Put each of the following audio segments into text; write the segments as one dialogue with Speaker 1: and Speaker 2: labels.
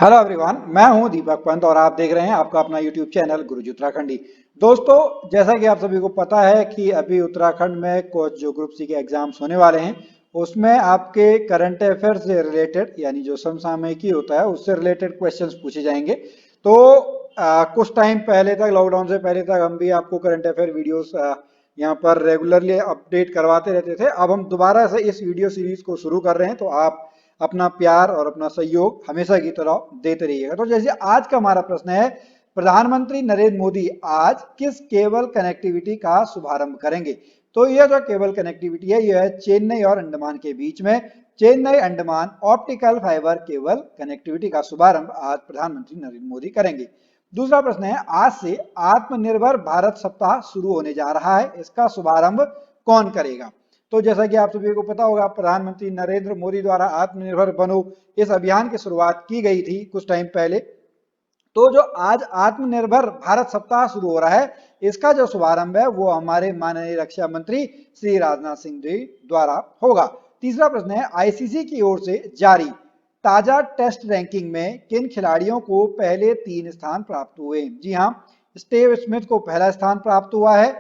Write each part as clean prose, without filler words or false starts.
Speaker 1: Hello everyone, मैं हूं दीपक पंत और आप देख रहे हैं आपका अपना यूट्यूब चैनल गुरुजी उत्तराखंडी। दोस्तों, जैसा कि आप सभी को पता है कि अभी उत्तराखंड में कुछ जो ग्रुप सी के एग्जाम्स होने वाले हैं, उसमें आपके करंट अफेयर से रिलेटेड यानी जो समसामयिकी होता है उससे रिलेटेड क्वेश्चंस पूछे जाएंगे। तो कुछ टाइम पहले तक, लॉकडाउन से पहले तक, हम भी आपको करंट अफेयर वीडियोस यहाँ पर रेगुलरली अपडेट करवाते रहते थे। अब हम दोबारा से इस वीडियो सीरीज को शुरू कर रहे हैं, तो आप अपना प्यार और अपना सहयोग हमेशा की तरह देते रहिएगा। तो जैसे आज का हमारा प्रश्न है, प्रधानमंत्री नरेंद्र मोदी आज किस केबल कनेक्टिविटी का शुभारंभ करेंगे? तो यह जो केबल कनेक्टिविटी है, यह है चेन्नई और अंडमान के बीच में Chennai Andaman optical fibre cable connectivity का शुभारंभ आज प्रधानमंत्री नरेंद्र मोदी करेंगे। दूसरा प्रश्न है, आज से आत्मनिर्भर भारत सप्ताह शुरू होने जा रहा है, इसका शुभारंभ कौन करेगा? तो जैसा कि आप सभी को पता होगा, प्रधानमंत्री नरेंद्र मोदी द्वारा आत्मनिर्भर बनो इस अभियान की शुरुआत की गई थी कुछ टाइम पहले। तो जो आज आत्मनिर्भर भारत सप्ताह शुरू हो रहा है, इसका जो शुभारंभ है वो हमारे माननीय रक्षा मंत्री श्री राजनाथ सिंह जी द्वारा होगा। तीसरा प्रश्न है, आईसीसी की ओर से जारी ताजा टेस्ट रैंकिंग में किन खिलाड़ियों को पहले 3 स्थान प्राप्त हुए? जी हाँ, स्टीव स्मिथ को पहला स्थान प्राप्त हुआ है,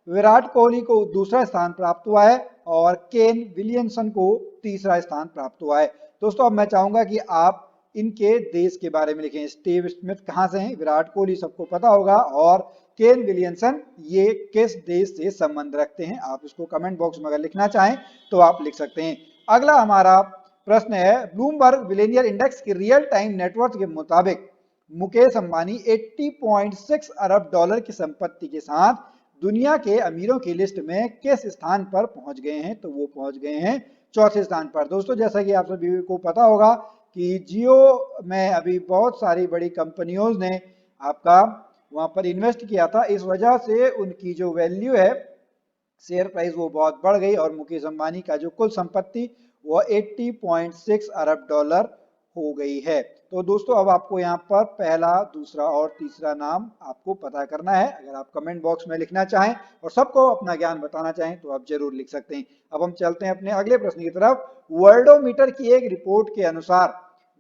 Speaker 1: विराट कोहली को दूसरा स्थान प्राप्त हुआ है और केन विलियमसन को तीसरा स्थान प्राप्त हुआ है। दोस्तों, अब मैं चाहूंगा कि आप इनके देश के बारे में लिखें। स्टीव स्मिथ कहां से हैं? विराट कोहली सबको पता होगा, और केन विलियमसन ये किस देश से संबंध रखते हैं? आप इसको कमेंट बॉक्स में अगर लिखना चाहें तो आप लिख सकते हैं। अगला हमारा प्रश्न है, ब्लूमबर्ग बिलियनियर इंडेक्स की रियल टाइम नेटवर्थ के मुताबिक मुकेश अंबानी 80.6 अरब डॉलर की संपत्ति के साथ दुनिया के अमीरों की लिस्ट में किस स्थान पर पहुंच गए हैं? तो वो पहुंच गए हैं चौथे स्थान पर। दोस्तों, जैसा कि आप सभी को पता होगा कि जियो में अभी बहुत सारी बड़ी कंपनियों ने आपका वहां पर इन्वेस्ट किया था, इस वजह से उनकी जो वैल्यू है, शेयर प्राइस, वो बहुत बढ़ गई और मुकेश अंबानी का जो कुल संपत्ति वो 80.6 अरब डॉलर हो गई है। तो दोस्तों, अब आपको यहाँ पर पहला, दूसरा और तीसरा नाम आपको पता करना है। अगर आप कमेंट बॉक्स में लिखना चाहें और सबको अपना ज्ञान बताना चाहें तो आप जरूर लिख सकते हैं। अब हम चलते हैं अपने अगले प्रश्न की तरफ। वर्ल्डोमीटर की एक रिपोर्ट के अनुसार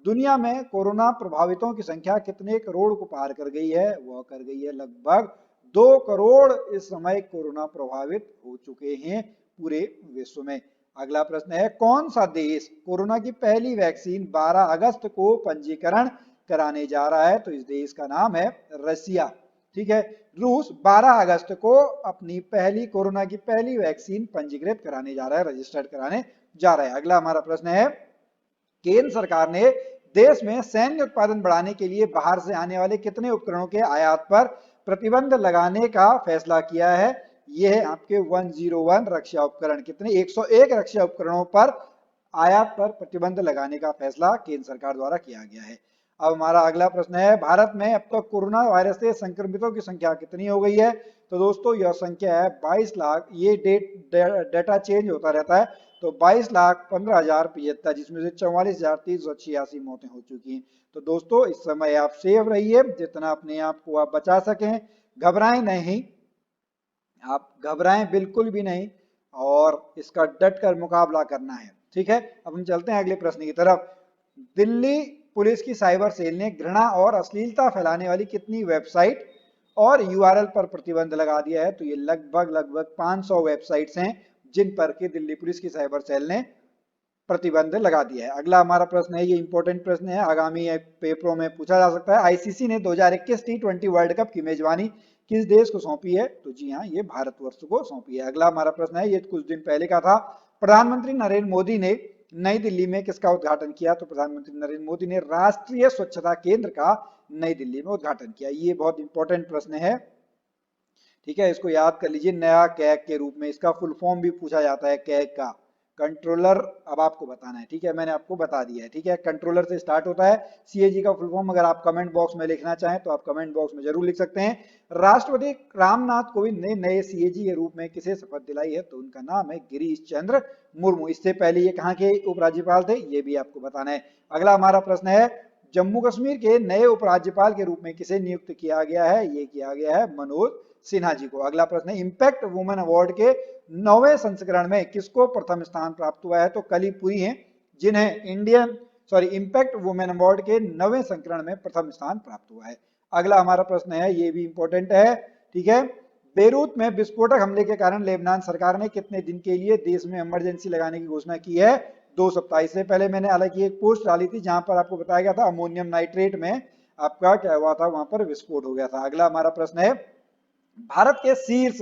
Speaker 1: दुनिया में कोरोना प्रभावितों की संख्या कितने करोड़ को पार कर गई है? वह कर गई है लगभग 2 करोड़। इस समय कोरोना प्रभावित हो चुके हैं पूरे विश्व में। अगला प्रश्न है, कौन सा देश कोरोना की पहली वैक्सीन 12 अगस्त को पंजीकरण कराने जा रहा है? तो इस देश का नाम है रसिया। ठीक है, रूस 12 अगस्त को अपनी पहली कोरोना की पहली वैक्सीन पंजीकृत कराने जा रहा है, रजिस्टर्ड कराने जा रहा है। अगला हमारा प्रश्न है, केंद्र सरकार ने देश में सैन्य उत्पादन बढ़ाने के लिए बाहर से आने वाले कितने उपकरणों के आयात पर प्रतिबंध लगाने का फैसला किया है? यह है आपके 101 रक्षा उपकरण। कितने? 101 रक्षा उपकरणों पर आयात पर प्रतिबंध लगाने का फैसला केंद्र सरकार द्वारा किया गया है। अब हमारा अगला प्रश्न है, भारत में अब तक कोरोना वायरस से संक्रमितों की संख्या कितनी हो गई है? तो दोस्तों, यह संख्या है 22 लाख। ये डेटा चेंज होता रहता है, तो 22,15,075, जिसमें से 44,386 मौतें हो चुकी हैं। तो दोस्तों, इस समय आप सेव रहिए, जितना अपने आप को आप बचा सकें। घबराएं नहीं, आप घबराएं बिल्कुल भी नहीं, और इसका डट कर मुकाबला करना है। ठीक है, अब हम चलते हैं अगले प्रश्न की तरफ। दिल्ली पुलिस की साइबर सेल ने घृणा और अश्लीलता फैलाने वाली कितनी वेबसाइट और यूआरएल पर प्रतिबंध लगा दिया है? तो ये लगभग 500 वेबसाइट्स हैं जिन पर के दिल्ली पुलिस की साइबर सेल ने प्रतिबंध लगा दिया है। अगला हमारा प्रश्न है, ये इंपॉर्टेंट प्रश्न है, आगामी पेपरों में पूछा जा सकता है। आईसीसी ने 2021 टी20 वर्ल्ड कप की मेजबानी किस देश को सौंपी है? तो जी हाँ, ये भारतवर्ष को सौंपी है। अगला हमारा प्रश्न है, ये कुछ दिन पहले का था। प्रधानमंत्री नरेंद्र मोदी ने नई दिल्ली में किसका उद्घाटन किया? तो प्रधानमंत्री नरेंद्र मोदी ने राष्ट्रीय स्वच्छता केंद्र का नई दिल्ली में उद्घाटन किया। ये बहुत इंपॉर्टेंट प्रश्न है, ठीक है, इसको याद कर लीजिए। नया कैग के रूप में इसका फुल फॉर्म भी पूछा जाता है, कैग का कंट्रोलर। अब आपको बताना है, ठीक है, मैंने आपको बता दिया है। ठीक है, कंट्रोलर से स्टार्ट होता है। सीएजी का फुल फॉर्म अगर आप कमेंट बॉक्स में लिखना चाहें तो आप कमेंट बॉक्स में जरूर लिख सकते हैं। राष्ट्रपति रामनाथ कोविंद ने नए सीएजी के रूप में किसे शपथ दिलाई है? तो उनका नाम है गिरीश चंद्र मुर्मू। इससे पहले ये कहाँ के उपराज्यपाल थे, ये भी आपको बताना है। अगला हमारा प्रश्न है, जम्मू कश्मीर के नए उपराज्यपाल के रूप में किसे नियुक्त किया गया है? ये किया गया है मनोज सिन्हा जी को। अगला प्रश्न है, इंपैक्ट वुमेन अवार्ड के 9वें संस्करण में किसको प्रथम स्थान प्राप्त हुआ है? तो कली पुरी हैं, जिन्हें इंडियन इम्पैक्ट वुमेन अवार्ड के 9वें संस्करण में प्रथम स्थान प्राप्त हुआ है। अगला हमारा प्रश्न है, ये भी इंपॉर्टेंट है, ठीक है। बेरूत में विस्फोटक हमले के कारण लेबनान सरकार ने कितने दिन के लिए देश में इमरजेंसी लगाने की घोषणा की है? 2 सप्ताह। इससे पहले मैंने हालांकि एक पोस्ट डाली थी जहां पर आपको बताया गया था अमोनियम नाइट्रेट में आपका क्या हुआ था, वहां पर विस्फोट हो गया था। अगला हमारा प्रश्न है, भारत के शीर्ष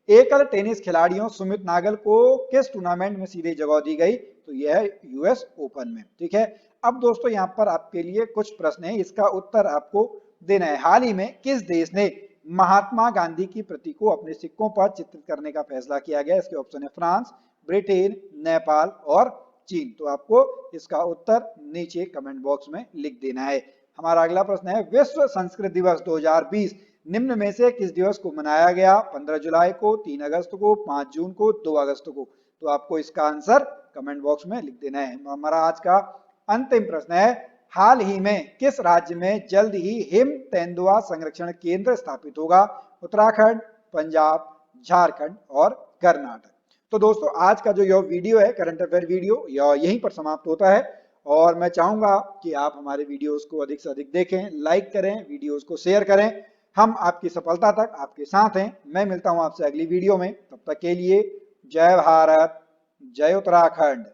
Speaker 1: एकल टेनिस खिलाड़ियों सुमित नागल को किस टूर्नामेंट में सीधे जगह दी गई? तो यह है यूएस ओपन में, ठीक है। अब दोस्तों यहाँ पर आपके लिए कुछ प्रश्न है, इसका उत्तर आपको देना है। हाल ही में किस देश ने महात्मा गांधी की प्रति को अपने सिक्कों पर चित्रित करने का फैसला किया गया? इसके ऑप्शन है फ्रांस, ब्रिटेन, नेपाल और चीन। तो आपको इसका उत्तर नीचे कमेंट बॉक्स में लिख देना है। हमारा अगला प्रश्न है, विश्व संस्कृत दिवस 2020 निम्न में से किस दिवस को मनाया गया? 15 जुलाई को, 3 अगस्त को, 5 जून को, 2 अगस्त को। तो आपको इसका आंसर कमेंट बॉक्स में लिख देना है। हमारा आज का अंतिम प्रश्न है, हाल ही में किस राज्य में जल्द ही हिम तेंदुआ संरक्षण केंद्र स्थापित होगा? उत्तराखंड, पंजाब, झारखंड और कर्नाटक। तो दोस्तों आज का जो यह वीडियो है, करंट अफेयर वीडियो, यह यहीं पर समाप्त होता है और मैं चाहूंगा कि आप हमारे वीडियोस को अधिक से अधिक देखें, लाइक करें, वीडियोस को शेयर करें। हम आपकी सफलता तक आपके साथ हैं। मैं मिलता हूं आपसे अगली वीडियो में, तब तक के लिए जय भारत, जय उत्तराखंड।